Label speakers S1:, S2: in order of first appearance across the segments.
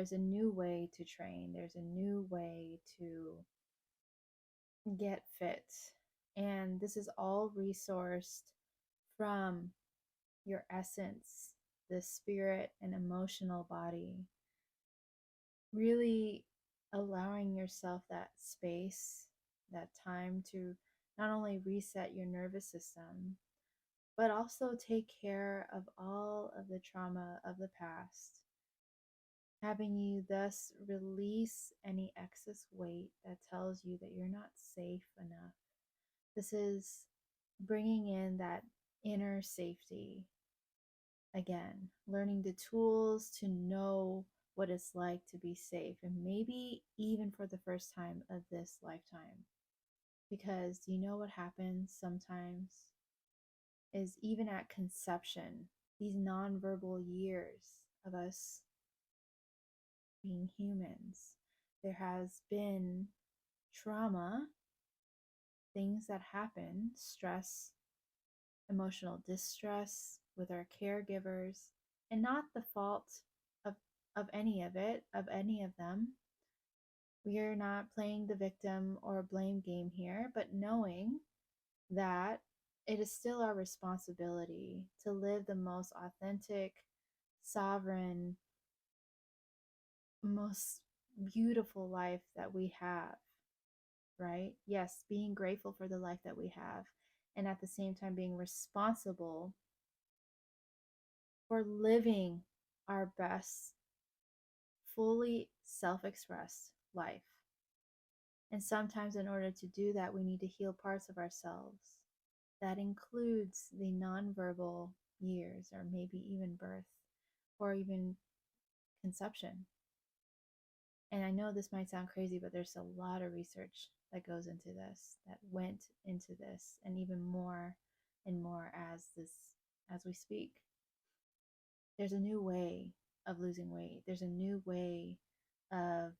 S1: there's a new way to train, there's a new way to get fit. And this is all resourced from your essence, the spirit and emotional body. Really allowing yourself that space, that time to not only reset your nervous system, but also take care of all of the trauma of the past, having you thus release any excess weight that tells you that you're not safe enough. This is bringing in that inner safety again, learning the tools to know what it's like to be safe, and maybe even for the first time of this lifetime. Because you know what happens sometimes is even at conception, these nonverbal years of us being humans, there has been trauma, things that happen, stress, emotional distress with our caregivers, and not the fault of, of any of it, of any of them. We are not playing the victim or blame game here, but knowing that it is still our responsibility to live the most authentic, sovereign, most beautiful life that we have, right? Yes, being grateful for the life that we have, and at the same time being responsible for living our best, fully self expressed life. And sometimes, in order to do that, we need to heal parts of ourselves. That includes the nonverbal years, or maybe even birth, or even conception. And I know this might sound crazy, but there's a lot of research that goes into this, that went into this, and even more and more as we speak. There's a new way of losing weight. There's a new way of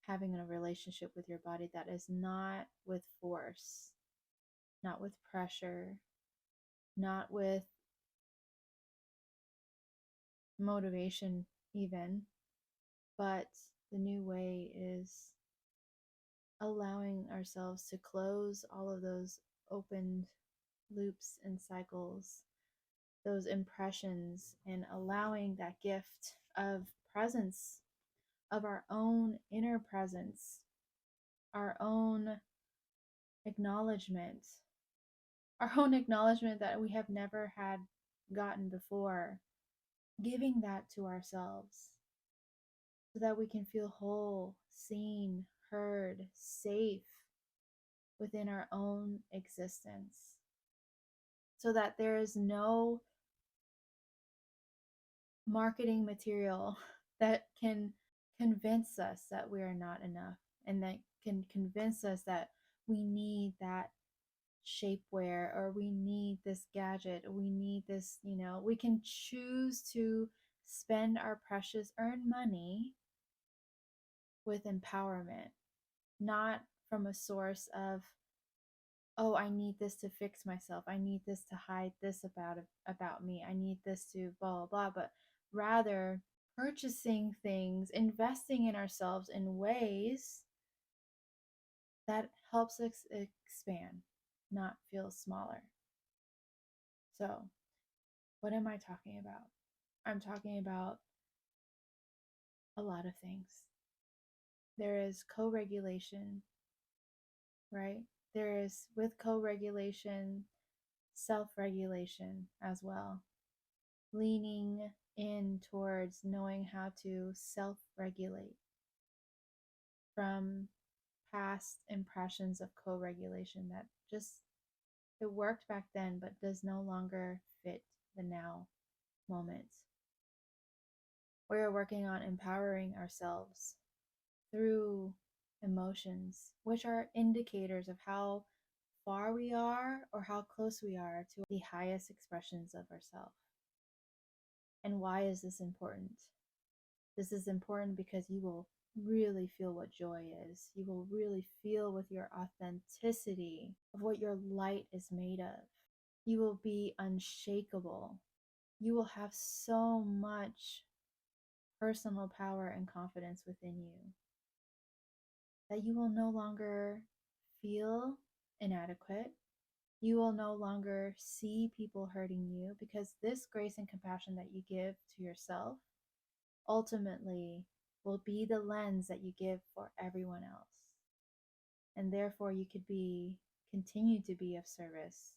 S1: having a relationship with your body that is not with force, not with pressure, not with motivation, even, but the new way is allowing ourselves to close all of those opened loops and cycles, those impressions, and allowing that gift of presence, of our own inner presence, our own acknowledgement, our own acknowledgement that we have never had gotten before, giving that to ourselves so that we can feel whole, seen, heard, safe within our own existence, so that there is no marketing material that can convince us that we are not enough, and that can convince us that we need that shapewear, or we need this gadget, or we need this, we can choose to spend our precious earned money with empowerment, not from a source of, oh, I need this to fix myself, I need this to hide this about me, I need this to blah blah blah, but rather purchasing things, investing in ourselves in ways that helps us expand, not feel smaller. So, what am I talking about? I'm talking about a lot of things. There is co-regulation, right? There is, with co-regulation, self-regulation as well. Leaning in towards knowing how to self-regulate from past impressions of co-regulation that just, it worked back then but does no longer fit the now moment. We are working on empowering ourselves through emotions, which are indicators of how far we are or how close we are to the highest expressions of ourselves. And why is this important? This is important because you will really feel what joy is. You will really feel with your authenticity of what your light is made of. You will be unshakable. You will have so much personal power and confidence within you, that you will no longer feel inadequate. You will no longer see people hurting you, because this grace and compassion that you give to yourself ultimately will be the lens that you give for everyone else. And therefore you could continue to be of service,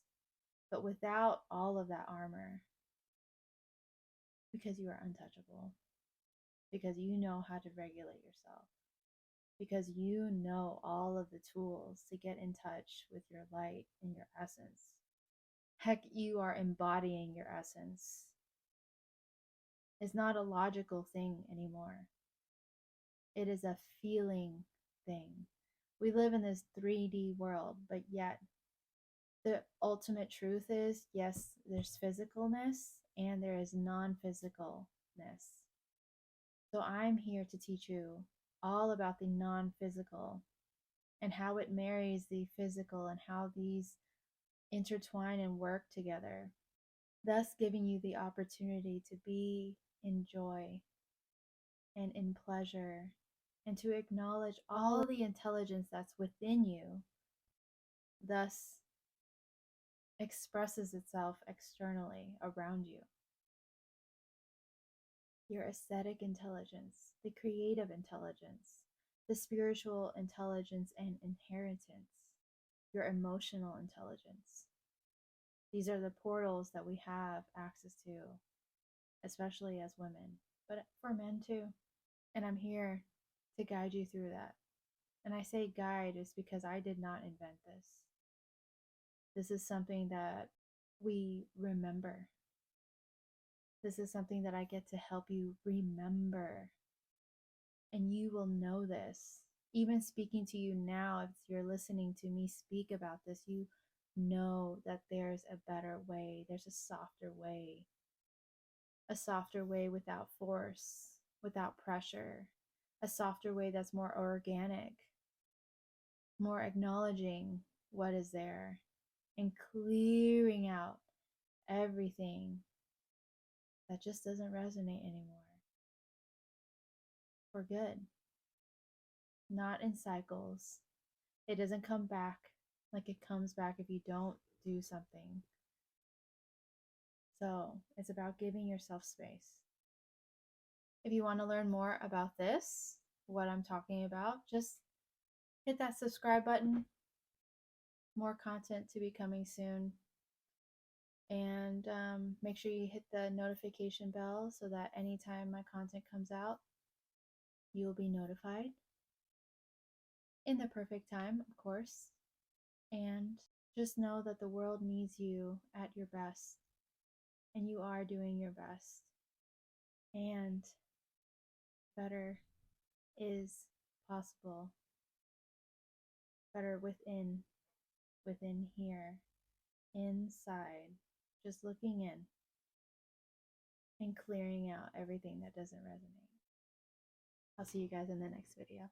S1: but without all of that armor, because you are untouchable, because you know how to regulate yourself, because you know all of the tools to get in touch with your light and your essence. Heck, you are embodying your essence. It's not a logical thing anymore. It is a feeling thing. We live in this 3D world, but yet the ultimate truth is, yes, there's physicalness and there is non-physicalness. So I'm here to teach you all about the non-physical and how it marries the physical and how these intertwine and work together, thus giving you the opportunity to be in joy and in pleasure, and to acknowledge all the intelligence that's within you, thus expresses itself externally around you. Your aesthetic intelligence, the creative intelligence, the spiritual intelligence and inheritance, your emotional intelligence. These are the portals that we have access to, especially as women, but for men too. And I'm here to guide you through that. And I say guide is because I did not invent this. This is something that we remember. This is something that I get to help you remember. And you will know this. Even speaking to you now, if you're listening to me speak about this, you know that there's a better way. There's a softer way without force, without pressure, a softer way that's more organic, more acknowledging what is there and clearing out everything that just doesn't resonate anymore for good, not in cycles. It doesn't come back like it comes back if you don't do something. So it's about giving yourself space. If you want to learn more about this, what I'm talking about, just hit that subscribe button. More content to be coming soon. And make sure you hit the notification bell so that anytime my content comes out, you'll be notified in the perfect time, of course. And just know that the world needs you at your best, and you are doing your best. And better is possible. Better within here, inside, just looking in and clearing out everything that doesn't resonate. I'll see you guys in the next video.